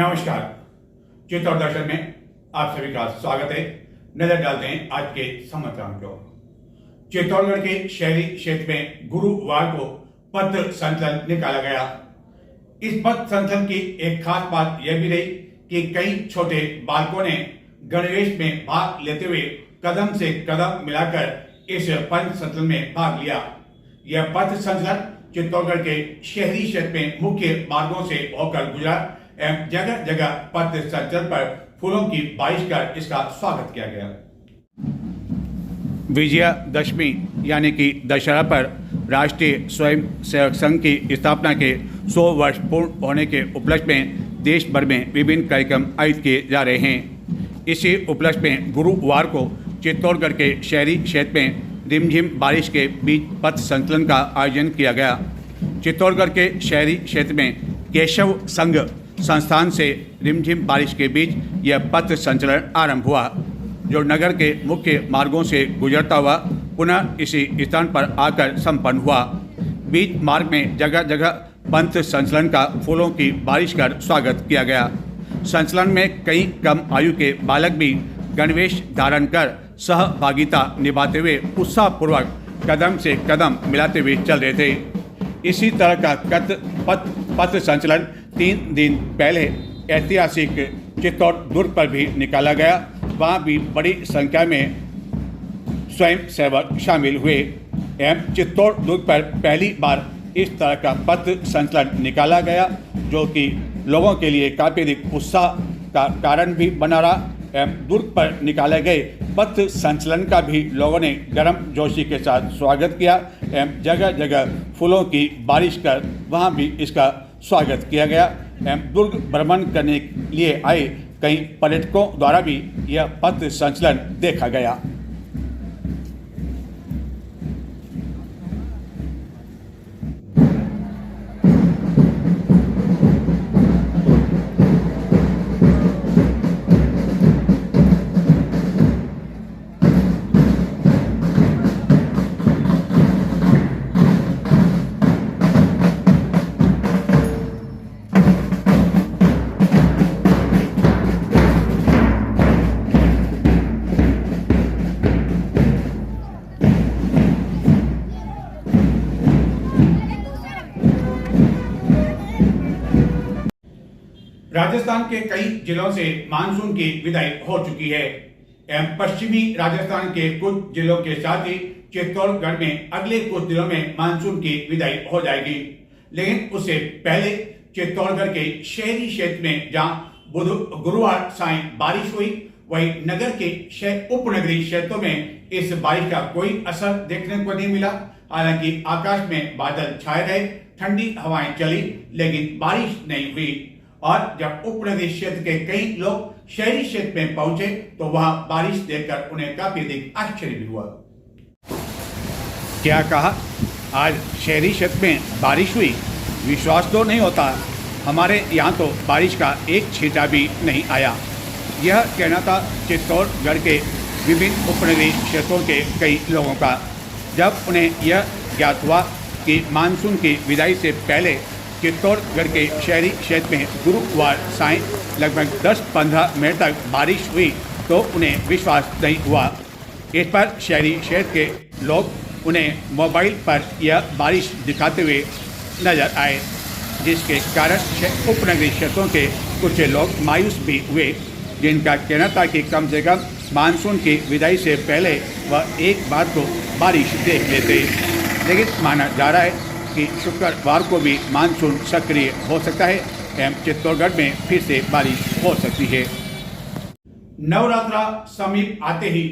नमस्कार। चित्तौड़ दर्शन में आप सभी का स्वागत है। नजर डालते हैं आज के समाचारों को। चित्तौड़गढ़ के शहरी क्षेत्र में गुरुवार को पथ संचलन निकाला गया। इस पथ संचलन की एक खास बात यह भी रही कि कई छोटे बालकों ने गणवेश में भाग लेते हुए कदम से कदम मिलाकर इस पथ संचलन में भाग लिया। यह पथ संचलन चित्तौड़गढ़ के शहरी क्षेत्र में मुख्य मार्गों से होकर गुजरा एवं जगह जगह पथ संचलन पर फूलों की बारिश कर इसका स्वागत किया गया। विजयादशमी यानी कि दशहरा पर राष्ट्रीय स्वयं सेवक संघ की स्थापना के 100 वर्ष पूर्ण होने के उपलक्ष्य में देश भर में विभिन्न कार्यक्रम आयोजित किए जा रहे हैं। इसी उपलक्ष्य में गुरुवार को चित्तौड़गढ़ के शहरी क्षेत्र में रिमझिम बारिश के बीच पथ संचलन का आयोजन किया गया। चित्तौड़गढ़ के शहरी क्षेत्र में केशव संघ संस्थान से रिमझिम बारिश के बीच यह पथ संचलन आरंभ हुआ, जो नगर के मुख्य मार्गों से गुजरता हुआ पुनः इसी स्थान पर आकर संपन्न हुआ। बीच मार्ग में जगह जगह पथ संचलन का फूलों की बारिश कर स्वागत किया गया। संचलन में कई कम आयु के बालक भी गणवेश धारण कर सहभागिता निभाते हुए उत्साहपूर्वक कदम से कदम मिलाते हुए चल रहे थे। इसी तरह का पथ संचलन 3 दिन पहले ऐतिहासिक चित्तौड़ दुर्ग पर भी निकाला गया। वहाँ भी बड़ी संख्या में स्वयं सेवक शामिल हुए एवं चित्तौड़ दुर्ग पर पहली बार इस तरह का पथ संचलन निकाला गया, जो कि लोगों के लिए काफ़ी अधिक उत्साह का कारण भी बना रहा एवं दुर्ग पर निकाले गए पथ संचलन का भी लोगों ने गर्म जोशी के साथ स्वागत किया एवं जगह जगह फूलों की बारिश कर वहां भी इसका स्वागत किया गया एवं दुर्ग भ्रमण करने के लिए आए कई पर्यटकों द्वारा भी यह पथ संचलन देखा गया। राजस्थान के कई जिलों से मानसून की विदाई हो चुकी है एवं पश्चिमी राजस्थान के कुछ जिलों के साथ ही चित्तौड़गढ़ में अगले कुछ दिनों में मानसून की विदाई हो जाएगी। लेकिन उससे पहले चित्तौड़गढ़ के शहरी क्षेत्र में जहां गुरुवार सायं बारिश हुई, वहीं नगर के उपनगरीय क्षेत्रों में इस बारिश का कोई असर देखने को नहीं मिला। हालांकि आकाश में बादल छाए रहे, ठंडी हवाएं चली, लेकिन बारिश नहीं हुई। और जब उपनगरीय क्षेत्र के कई लोग शहरी क्षेत्र में पहुंचे तो वहां बारिश देखकर उन्हें काफी अधिक आश्चर्य भी हुआ। क्या कहा? आज शहरी क्षेत्र में बारिश हुई? विश्वास तो नहीं होता। हमारे यहाँ तो बारिश का एक छींटा भी नहीं आया। यह कहना था चित्तौड़गढ़ के विभिन्न उपनगरीय क्षेत्रों के कई लोगों का, जब उन्हें यह ज्ञात हुआ कि मानसून की विदाई से पहले चित्तौड़गढ़ के शहरी क्षेत्र में गुरुवार सायं लगभग 10-15 मिनट तक बारिश हुई तो उन्हें विश्वास नहीं हुआ। इस पर शहरी क्षेत्र के लोग उन्हें मोबाइल पर यह बारिश दिखाते हुए नजर आए, जिसके कारण उपनगरीय क्षेत्रों के कुछ लोग मायूस भी हुए, जिनका कहना था कि कम से कम मानसून की विदाई से पहले वह एक बार तो बारिश देख लेते। लेकिन माना जा रहा है कि शुक्रवार को भी मानसून सक्रिय हो सकता है एवं चित्तौड़गढ़ में फिर से बारिश हो सकती है। नवरात्रा समीप आते ही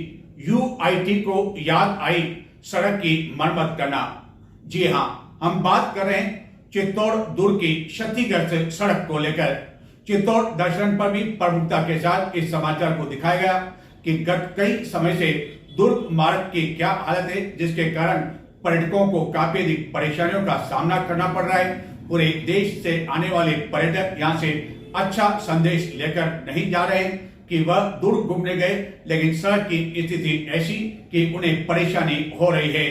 यूआईटी को याद आई सड़क की मरम्मत करना। जी हां, हम बात कर रहे हैं चित्तौड़ दुर्ग की क्षतिग्रस्त सड़क को लेकर। चित्तौड़ दर्शन पर भी प्रमुखता के साथ इस समाचार को दिखाया गया कि गत कई समय से दुर्ग मार्ग की क्या हालत है, जिसके कारण पर्यटकों को काफी अधिक परेशानियों का सामना करना पड़ रहा है। पूरे देश से आने वाले पर्यटक यहाँ से अच्छा संदेश लेकर नहीं जा रहे हैं कि वह दुर्ग घूमने गए, लेकिन सड़क की स्थिति ऐसी कि उन्हें परेशानी हो रही है।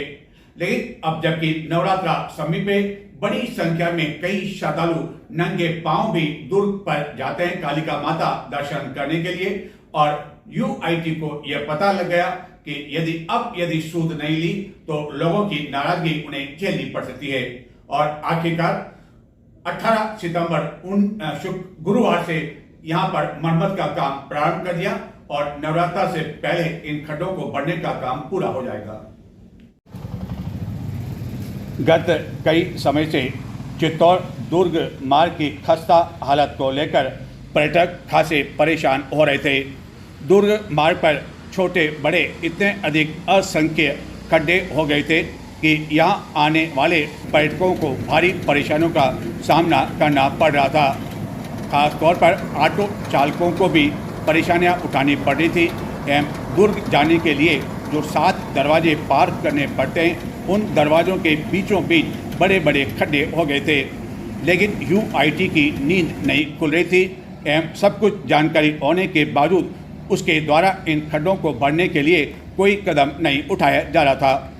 लेकिन अब जबकि नवरात्रा समीप है, बड़ी संख्या में कई श्रद्धालु नंगे पांव भी दुर्ग पर जाते हैं कालिका माता दर्शन करने के लिए। और यूआईटी को यह पता लग गया कि यदि सूद नहीं ली तो लोगों की नाराजगी उन्हें झेलनी पड़ सकती है। और आखिरकार 18 सितंबर गुरुवार से यहां पर मरम्मत का काम प्रारंभ कर दिया और नवरात्र से पहले इन खड्डों को भरने का काम पूरा हो जाएगा। गत कई समय से चित्तौड़ दुर्ग मार्ग की खस्ता हालत को लेकर पर्यटक खासे परेशान हो रहे थे। दुर्ग मार्ग पर छोटे बड़े इतने अधिक असंख्य खड्डे हो गए थे कि यहां आने वाले पर्यटकों को भारी परेशानियों का सामना करना पड़ रहा था। खासतौर पर ऑटो चालकों को भी परेशानियां उठानी पड़ रही थी एवं दुर्ग जाने के लिए जो 7 दरवाजे पार करने पड़ते हैं उन दरवाज़ों के बीचों बीच बड़े बड़े खड्डे हो गए थे। लेकिन यूआईटी की नींद नहीं खुल रही थी एवं सब कुछ जानकारी होने के बावजूद उसके द्वारा इन खड्डों को भरने के लिए कोई कदम नहीं उठाया जा रहा था।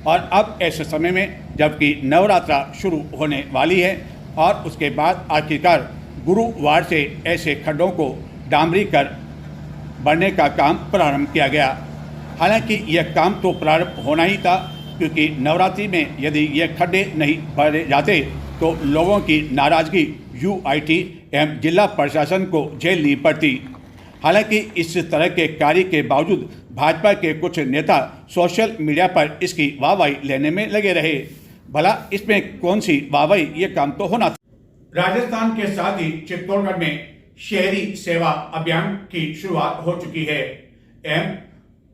और अब ऐसे समय में जबकि नवरात्रा शुरू होने वाली है और उसके बाद आखिरकार गुरुवार से ऐसे खड्डों को डामरीकर भरने का काम प्रारंभ किया गया। हालांकि यह काम तो प्रारंभ होना ही था क्योंकि नवरात्रि में यदि ये खड्डे नहीं भरे जाते तो लोगों की नाराज़गी यूआईटी एवं जिला प्रशासन को झेलनी पड़ती। हालांकि इस तरह के कार्य के बावजूद भाजपा के कुछ नेता सोशल मीडिया पर इसकी वाहवाही लेने में लगे रहे। भला इसमें कौन सी वाहवाही, ये काम तो होना था। राजस्थान के साथ ही चित्तौड़गढ़ में शहरी सेवा अभियान की शुरुआत हो चुकी है एवं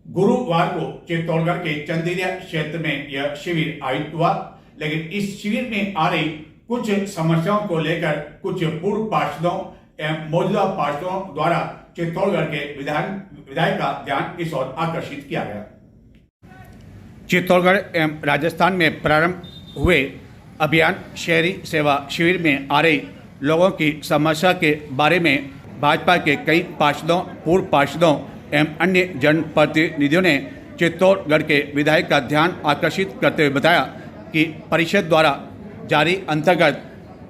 गुरुवार को चित्तौड़गढ़ के चंदेरिया क्षेत्र में यह शिविर आयोजित हुआ। लेकिन इस शिविर में आ रही कुछ समस्याओं को लेकर कुछ पूर्व पार्षदों एवं मौजूदा पार्षदों द्वारा चित्तौड़गढ़ के विधायक का ध्यान इस ओर आकर्षित किया गया। चित्तौड़गढ़ एवं राजस्थान में प्रारंभ हुए अभियान शहरी सेवा शिविर में आ रही लोगों की समस्या के बारे में भाजपा के कई पार्षदों, पूर्व पार्षदों एवं अन्य जनप्रतिनिधियों ने चित्तौड़गढ़ के विधायक का ध्यान आकर्षित करते हुए बताया कि परिषद द्वारा जारी अंतर्गत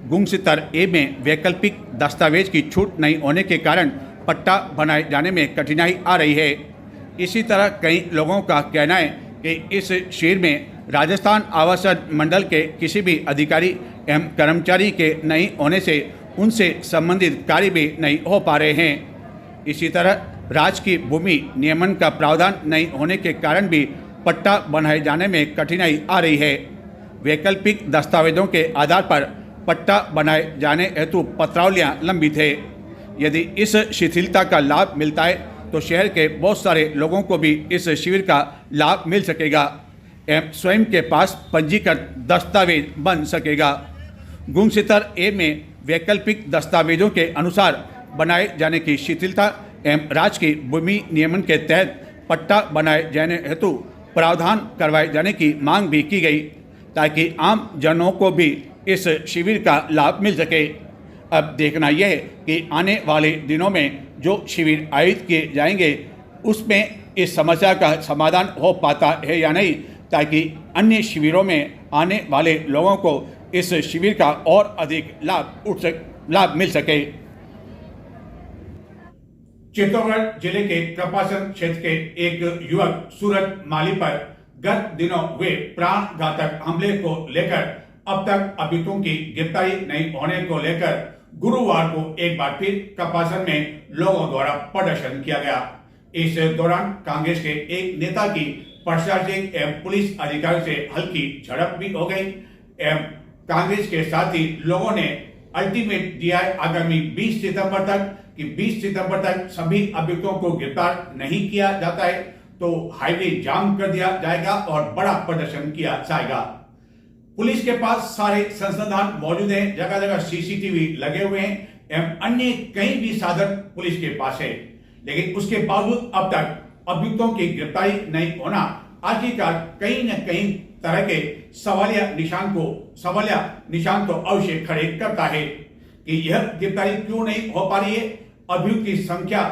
गुणसूत्र ए में वैकल्पिक दस्तावेज की छूट नहीं होने के कारण पट्टा बनाए जाने में कठिनाई आ रही है। इसी तरह कई लोगों का कहना है कि इस शिविर में राजस्थान आवासन मंडल के किसी भी अधिकारी एवं कर्मचारी के नहीं होने से उनसे संबंधित कार्य भी नहीं हो पा रहे हैं। इसी तरह राज्य की भूमि नियमन का प्रावधान नहीं होने के कारण भी पट्टा बनाए जाने में कठिनाई आ रही है। वैकल्पिक दस्तावेजों के आधार पर पट्टा बनाए जाने हेतु पत्रावलियां लंबित है। यदि इस शिथिलता का लाभ मिलता है तो शहर के बहुत सारे लोगों को भी इस शिविर का लाभ मिल सकेगा एवं स्वयं के पास पंजीकृत दस्तावेज बन सकेगा। गुणसूत्र ए में वैकल्पिक दस्तावेजों के अनुसार बनाए जाने की शिथिलता एवं राज्य की भूमि नियमन के तहत पट्टा बनाए जाने हेतु प्रावधान करवाए जाने की मांग भी की गई ताकि आम जनों को भी इस शिविर का लाभ मिल सके। अब देखना यह है कि आने वाले दिनों में जो शिविर आयोजित किए जाएंगे उसमें इस समस्या का समाधान हो पाता है या नहीं, ताकि अन्य शिविरों में आने वाले लोगों को इस शिविर का और अधिक लाभ मिल सके। चित्तौड़गढ़ जिले के कपासन क्षेत्र के एक युवक सूरज माली पर गत दिनों हुए प्राणघातक हमले को लेकर अब तक अभियुक्तों की गिरफ्तारी नहीं होने को लेकर गुरुवार को एक बार फिर कपासन में लोगों द्वारा प्रदर्शन किया गया। इस दौरान कांग्रेस के एक नेता की प्रशासनिक एवं पुलिस अधिकारियों से हल्की झड़प भी हो गई एवं कांग्रेस के साथ ही लोगों ने अल्टीमेट दिया है आगामी 20 सितंबर तक कि 20 सितंबर तक सभी अभियुक्तों को गिरफ्तार नहीं किया जाता है तो हाईवे जाम कर दिया जाएगा और बड़ा प्रदर्शन किया जाएगा। पुलिस के पास सारे संसाधन मौजूद हैं, जगह जगह सीसीटीवी लगे हुए हैं एवं अन्य कई भी साधन पुलिस के पास है, लेकिन उसके बावजूद अब तक अभियुक्तों की गिरफ्तारी नहीं होना आखिरकार कहीं न कहीं तरह के सवालिया निशान तो अवश्य खड़े करता है कि यह गिरफ्तारी क्यों नहीं हो पा रही है। अभियुक्त की संख्या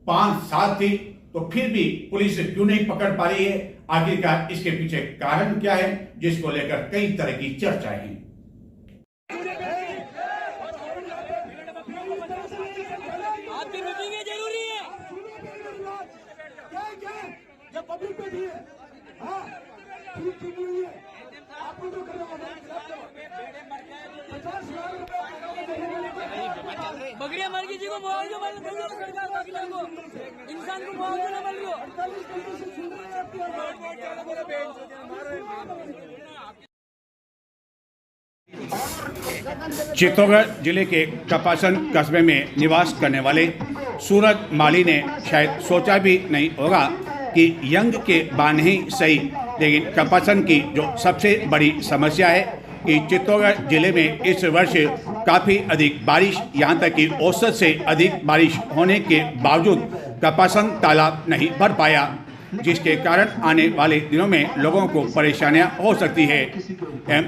5-7 थी तो फिर भी पुलिस क्यों नहीं पकड़ पा रही है, आखिरकार इसके पीछे कारण क्या है, जिसको लेकर कई तरह की चर्चाएं हैं। जब पब्लिक पे थी हाँ ठीक ठीक नहीं है आपको तो करना होगा 50,000 रुपए बकरियां मर किसी को मुआवजा मिल रही है सरकार बाकी लोगों को इंसान को मुआवजा न मिल रही हो 48 घंटे से सुन रहे हैं आपकी आवाज चित्तौड़गढ़ जिले के कपासन कस्बे में निवास करने वाले सूरज माली ने शायद सोचा भी नहीं होगा कि यंग के बान ही सही, लेकिन कपासन की जो सबसे बड़ी समस्या है कि चित्तौड़गढ़ जिले में इस वर्ष काफ़ी अधिक बारिश, यहाँ तक कि औसत से अधिक बारिश होने के बावजूद कपासन तालाब नहीं भर पाया, जिसके कारण आने वाले दिनों में लोगों को परेशानियां हो सकती है।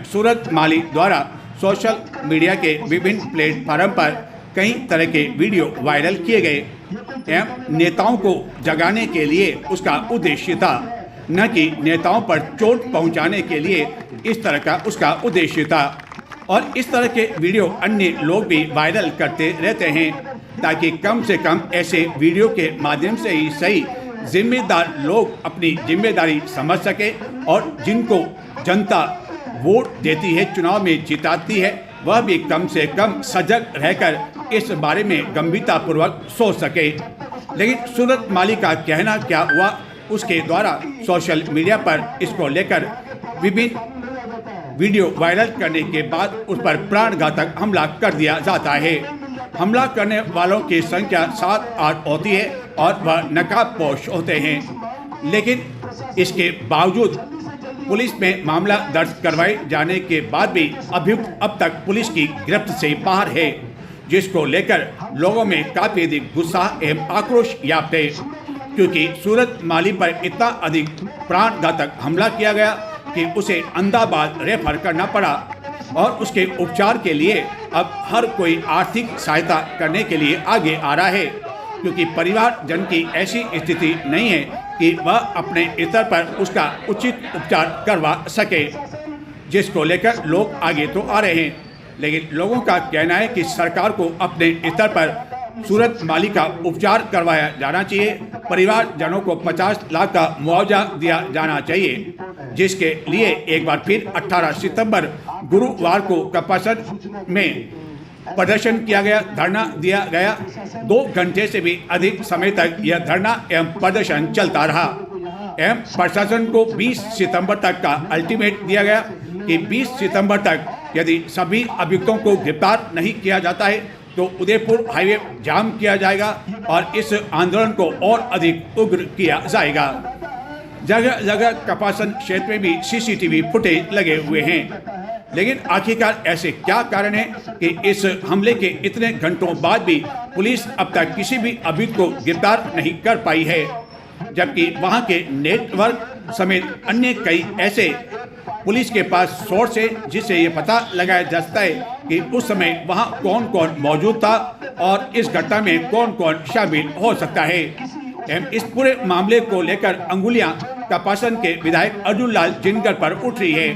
सूरज माली द्वारा सोशल मीडिया के विभिन्न प्लेटफार्म पर कई तरह के वीडियो वायरल किए गए एवं नेताओं को जगाने के लिए उसका उद्देश्य था, न कि नेताओं पर चोट पहुंचाने के लिए इस तरह का उसका उद्देश्य था। और इस तरह के वीडियो अन्य लोग भी वायरल करते रहते हैं ताकि कम से कम ऐसे वीडियो के माध्यम से ही सही जिम्मेदार लोग अपनी जिम्मेदारी समझ सके और जिनको जनता वोट देती है, चुनाव में जिताती है, वह भी कम से कम सजग रहकर इस बारे में गंभीरतापूर्वक सोच सके। लेकिन सूरज माली का कहना क्या हुआ, उसके द्वारा सोशल मीडिया पर इसको लेकर विभिन्न वीडियो वायरल करने के बाद उस पर प्राणघातक हमला कर दिया जाता है। हमला करने वालों की संख्या 7-8 होती है और वह नकाबपोश होते हैं, लेकिन इसके बावजूद पुलिस में मामला दर्ज करवाए जाने के बाद भी अभियुक्त अब तक पुलिस की गिरफ्त से बाहर है, जिसको लेकर लोगों में काफ़ी अधिक गुस्सा एवं आक्रोश व्याप्त है, क्योंकि सूरज माली पर इतना अधिक प्राणघातक हमला किया गया कि उसे अहमदाबाद रेफर करना पड़ा और उसके उपचार के लिए अब हर कोई आर्थिक सहायता करने के लिए आगे आ रहा है, क्योंकि परिवारजन की ऐसी स्थिति नहीं है कि वह अपने स्तर पर उसका उचित उपचार करवा सके, जिसको लेकर लोग आगे तो आ रहे हैं। लेकिन लोगों का कहना है कि सरकार को अपने स्तर पर सूरज माली का उपचार करवाया जाना चाहिए, परिवारजनों को 50 लाख का मुआवजा दिया जाना चाहिए, जिसके लिए एक बार फिर 18 सितंबर गुरुवार को कपासन में प्रदर्शन किया गया, धरना दिया गया। 2 घंटे से भी अधिक समय तक यह धरना एवं प्रदर्शन चलता रहा एवं प्रशासन को 20 सितंबर तक का अल्टीमेट दिया गया कि 20 सितंबर तक यदि सभी अभियुक्तों को गिरफ्तार नहीं किया जाता है तो उदयपुर हाईवे जाम किया जाएगा और इस आंदोलन को और अधिक उग्र किया जाएगा। जगह जगह कपासन क्षेत्र में भी सीसीटीवी फुटेज लगे हुए हैं, लेकिन आखिरकार ऐसे क्या कारण है कि इस हमले के इतने घंटों बाद भी पुलिस अब तक किसी भी अभियुक्त को गिरफ्तार नहीं कर पाई है, जबकि वहां के नेटवर्क समेत अन्य कई ऐसे पुलिस के पास सोर्स है जिससे ये पता लगाया जा सकता है कि उस समय वहां कौन कौन मौजूद था और इस घटना में कौन कौन शामिल हो सकता है। इस पूरे मामले को लेकर अंगुलियां कपासन के विधायक अर्जुन लाल जिनकर पर उठ रही है,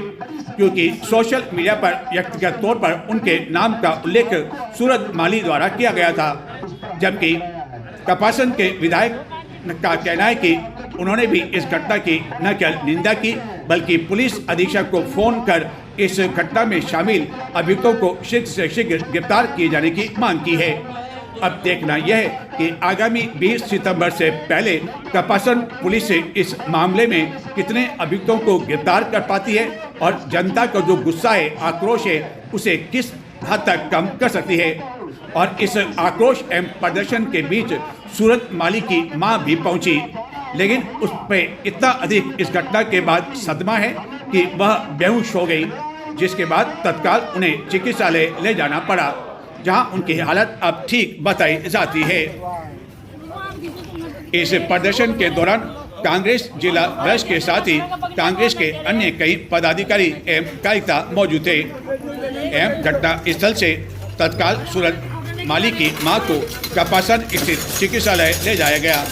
क्योंकि सोशल मीडिया पर व्यक्तिगत तौर पर उनके नाम का उल्लेख सूरज माली द्वारा किया गया था, जबकि कपासन के विधायक का कहना है कि उन्होंने भी इस घटना की न केवल निंदा की बल्कि पुलिस अधीक्षक को फोन कर इस घटना में शामिल अभियुक्तों को शीघ्र से शीघ्र गिरफ्तार किए जाने की मांग की है। अब देखना यह है कि आगामी 20 सितंबर से पहले कपासन पुलिस इस मामले में कितने अभियुक्तों को गिरफ्तार कर पाती है और जनता का जो गुस्सा है, आक्रोश है, उसे किस हद तक कम कर सकती है। और इस आक्रोश एवं प्रदर्शन के बीच सूरज माली की मां भी पहुंची, लेकिन उस पर इतना अधिक इस घटना के बाद सदमा है कि वह बेहोश हो गई, जिसके बाद तत्काल उन्हें चिकित्सालय ले जाना पड़ा, जहां उनकी हालत अब ठीक बताई जाती है। इस प्रदर्शन के दौरान कांग्रेस जिला अध्यक्ष के साथ ही कांग्रेस के अन्य कई पदाधिकारी एवं कार्यकर्ता मौजूद थे एवं घटना स्थल से तत्काल सूरज माली की मां को कपासन स्थित चिकित्सालय ले जाया गया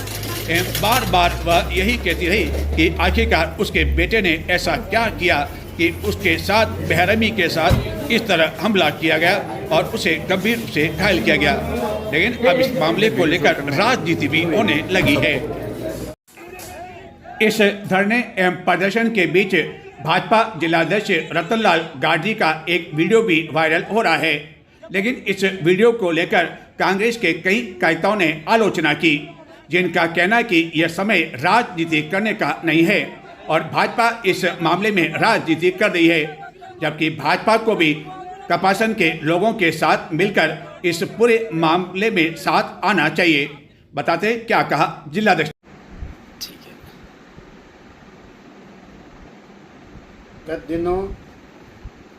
एवं बार बार वह यही कहती रही कि आखिरकार उसके बेटे ने ऐसा क्या किया कि उसके साथ बेरहमी के साथ इस तरह हमला किया गया और उसे गंभीर रूप से घायल किया गया। लेकिन अब इस मामले को लेकर राजनीति भी होने लगी है। इस धरने एवं प्रदर्शन के बीच भाजपा जिलाध्यक्ष रतनलाल गाजी का एक वीडियो भी वायरल हो रहा है, लेकिन इस वीडियो को लेकर कांग्रेस के कई कार्यकर्ताओं ने आलोचना की, जिनका कहना है कि यह समय राजनीति करने का नहीं है और भाजपा इस मामले में राजनीति कर रही है, जबकि भाजपा को भी कपासन के लोगों के साथ मिलकर इस पूरे मामले में साथ आना चाहिए। बताते क्या कहा जिलाध्यक्ष। गत दिनों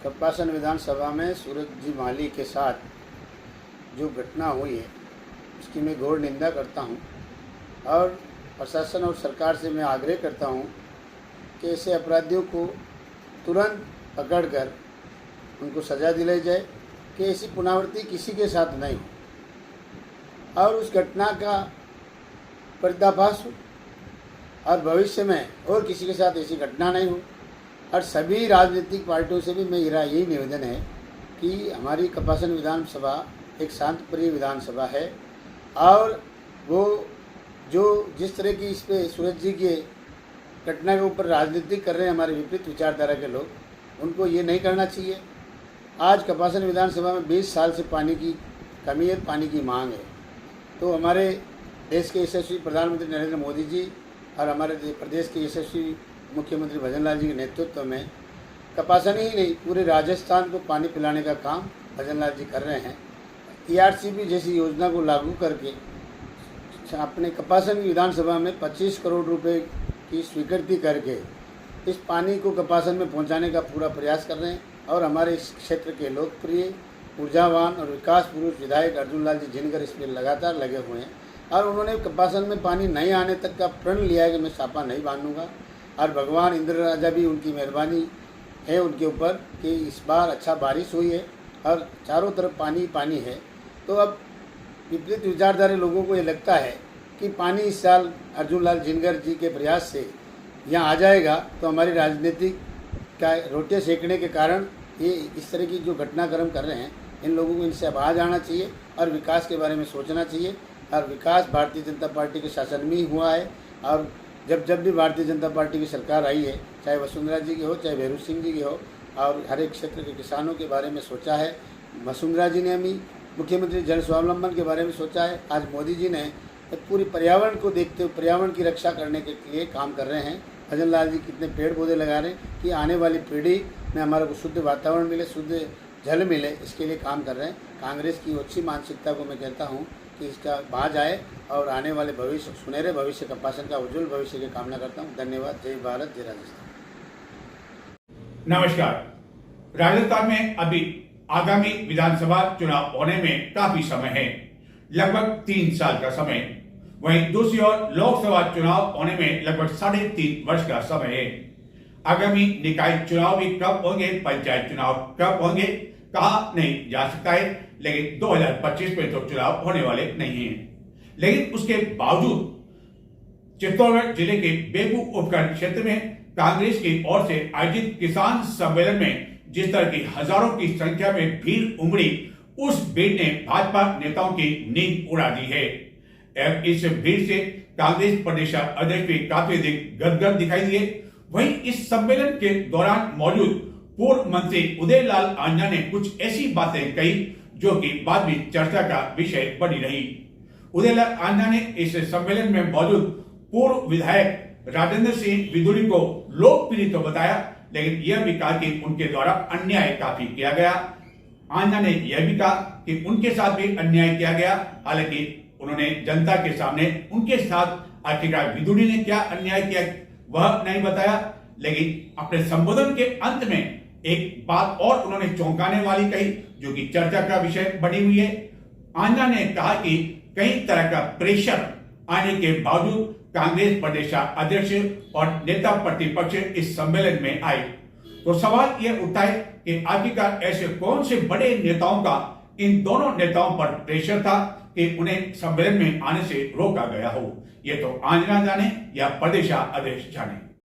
कपासन विधानसभा में सूरज जी माली के साथ जो घटना हुई है उसकी मैं घोर निंदा करता हूं और प्रशासन और सरकार से मैं आग्रह करता हूं कि ऐसे अपराधियों को तुरंत पकड़कर उनको सज़ा दिलाई जाए कि ऐसी पुनरावृत्ति किसी के साथ नहीं हो और उस घटना का पर्दाफाश हो और भविष्य में और किसी के साथ ऐसी घटना नहीं हो। और सभी राजनीतिक पार्टियों से भी मेरा यही निवेदन है कि हमारी कपासन विधानसभा एक शांतप्रिय विधानसभा है और वो जो जिस तरह की इस पे सूरज जी के घटना के ऊपर राजनीति कर रहे हैं हमारे विपरीत विचारधारा के लोग, उनको ये नहीं करना चाहिए। आज कपासन विधानसभा में 20 साल से पानी की कमी है, पानी की मांग है, तो हमारे देश के यशस्वी प्रधानमंत्री नरेंद्र मोदी जी और हमारे प्रदेश के यशस्वी मुख्यमंत्री भजन लाल जी के नेतृत्व में कपासन ही नहीं पूरे राजस्थान को पानी पिलाने का काम भजन लाल जी कर रहे हैं। TRCP जैसी योजना को लागू करके अपने कपासन विधानसभा में 25 करोड़ रुपए की स्वीकृति करके इस पानी को कपासन में पहुंचाने का पूरा प्रयास कर रहे हैं और हमारे इस क्षेत्र के लोकप्रिय ऊर्जावान और विकास पुरुष विधायक अर्जुन लाल जी जिनकर इसमें लगातार लगे हुए हैं और उन्होंने कपासन में पानी नहीं आने तक का प्रण लिया है कि मैं सापा नहीं बांधूंगा और भगवान इंद्र राजा भी उनकी मेहरबानी है उनके ऊपर कि इस बार अच्छा बारिश हुई है और चारों तरफ पानी पानी है। तो अब विपरीत विचारधारा लोगों को ये लगता है कि पानी इस साल अर्जुन लाल जिनकर जी के प्रयास से यहाँ आ जाएगा तो हमारी राजनीतिक का रोटियाँ सेकने के कारण ये इस तरह की जो घटनाक्रम कर रहे हैं, इन लोगों को इनसे अब आ जाना चाहिए और विकास के बारे में सोचना चाहिए। और विकास भारतीय जनता पार्टी के शासन में ही हुआ है और जब भी भारतीय जनता पार्टी की सरकार आई है, चाहे वसुंधरा जी की हो चाहे भैरू सिंह जी की हो, और हर एक क्षेत्र के किसानों के बारे में सोचा है। वसुंधरा जी ने भी मुख्यमंत्री जन स्वावलंबन के बारे में सोचा है। आज मोदी जी ने पूरी पर्यावरण को देखते हुए पर्यावरण की रक्षा करने के लिए काम कर रहे हैं। भजन लाल जी कितने पेड़ पौधे लगा रहे हैं कि आने वाली पीढ़ी में हमारे को शुद्ध वातावरण मिले, शुद्ध जल मिले, इसके लिए काम कर रहे हैं। कांग्रेस की अच्छी मानसिकता को मैं कहता हूँ कि इसका बाज आए और आने वाले भविष्य सुनहरे भविष्य कपासन का उज्जवल भविष्य की कामना करता हूँ। धन्यवाद। जय भारत, जय राजस्थान। नमस्कार। राजस्थान में अभी आगामी विधानसभा चुनाव होने में काफी समय है, लगभग 3 साल का समय। वहीं दूसरी ओर लोकसभा चुनाव होने में लगभग 3.5 वर्ष का समय है। आगामी निकाय चुनाव भी कब होंगे, पंचायत चुनाव कब होंगे कहा नहीं जा सकता है, लेकिन 2025 में तो चुनाव होने वाले नहीं हैं। लेकिन उसके बावजूद चित्तौड़गढ़ जिले के बेगू उपखंड क्षेत्र में कांग्रेस की ओर से आयोजित किसान सम्मेलन में जिस तरह की हजारों की संख्या में भीड़ उमड़ी, उस भीड़ ने भाजपा नेताओं की नींद उड़ा दी है। इस भीड़ से कांग्रेस प्रदेश अध्यक्ष भी काफी अधिक गदगद दिखाई दिए। वहीं इस सम्मेलन के दौरान मौजूद पूर्व मंत्री उदयलाल आंजना ने कुछ ऐसी बातें कही जो कि बाद में चर्चा का विषय बनी रही। उदयलाल आंजना ने इस सम्मेलन में मौजूद पूर्व विधायक राजेंद्र सिंह विदुड़ी को लोकप्रिय तो बताया, लेकिन यह भी कहा कि उनके द्वारा अन्याय काफी किया गया। आंजना ने यह भी कहा कि उनके साथ भी अन्याय किया गया। हालांकि उन्होंने जनता के सामने उनके साथ आखिरकार विदुड़ी ने क्या अन्याय किया वह नहीं बताया, लेकिन अपने संबोधन के अंत में एक बात और उन्होंने चौंकाने वाली कही जो कि चर्चा का विषय बनी हुई है। आंजना ने कहा कि कई तरह का प्रेशर आने के बावजूद कांग्रेस प्रदेश अध्यक्ष और नेता प्रतिपक्ष इस सम्मेलन में आए। तो सवाल यह उठता है कि आखिरकार ऐसे कौन से बड़े नेताओं का इन दोनों नेताओं पर प्रेशर था कि उन्हें सम्मेलन में आने से रोका गया हो। ये तो आंजना जाने या प्रदेश अध्यक्ष जाने।